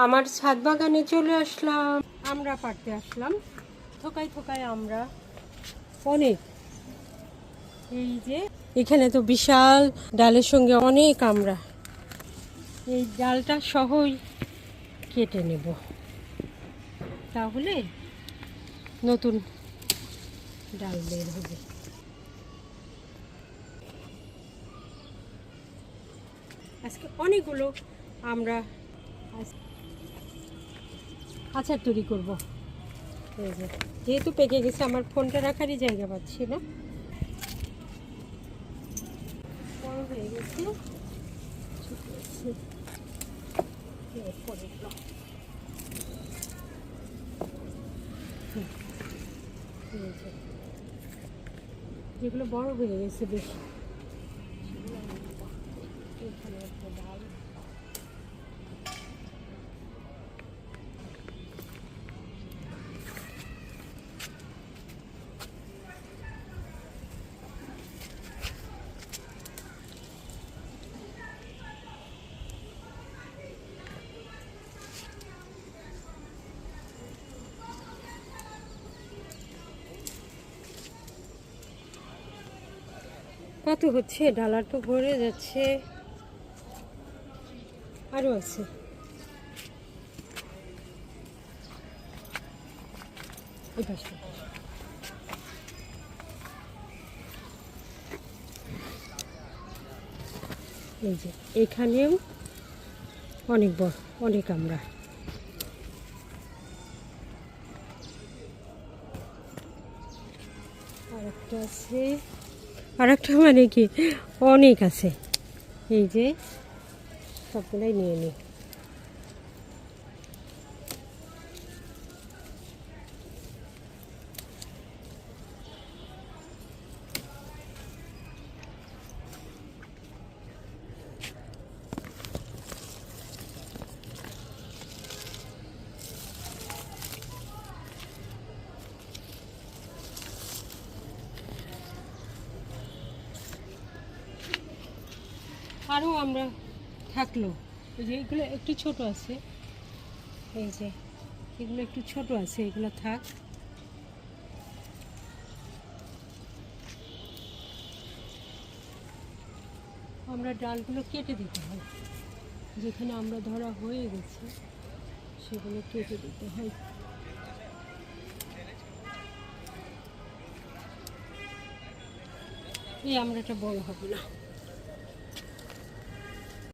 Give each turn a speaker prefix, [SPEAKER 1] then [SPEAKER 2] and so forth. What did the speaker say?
[SPEAKER 1] আমার ছাদ বাগানে চলে আসলাম, আমরা পাড়তে আসলাম। থোকায় থোকায় আমরা অনেক, এই যে এখানে তো বিশাল ডালের সঙ্গে অনেক আমরা, এই ডালটা সহই কেটে নেব, তাহলে নতুন ডাল বের হবে। আজকে অনেকগুলো আমরা আচার তৈরি করব। এই যে যেহেতু পেকে গেছে, আমার ফোনটা রাখারই জায়গা পাচ্ছি না, বড় হয়ে গেছে, যেগুলো বড় হয়ে গেছে বেশি, এখানে একটা ডাল, কত হচ্ছে, ডালা তো ভরে যাচ্ছে, আরও আছে। এই যে এখানেও অনেক বড়, অনেক আমরা, আরেকটা আছে, আরেকটা মানে কি অনেক আছে। এই যে সবগুলাই নিয়ে নিই। আরও আমরা থাকলো, এই যে এগুলো একটু ছোট আছে, এই যে এগুলো একটু ছোট আছে, এগুলো থাক। আমরা ডালগুলো কেটে দিতে হয়, যেখানে আমরা ধরা হয়ে গেছে সেগুলো কেটে দিতে হয়। এই আমরাটা বড় হবে না।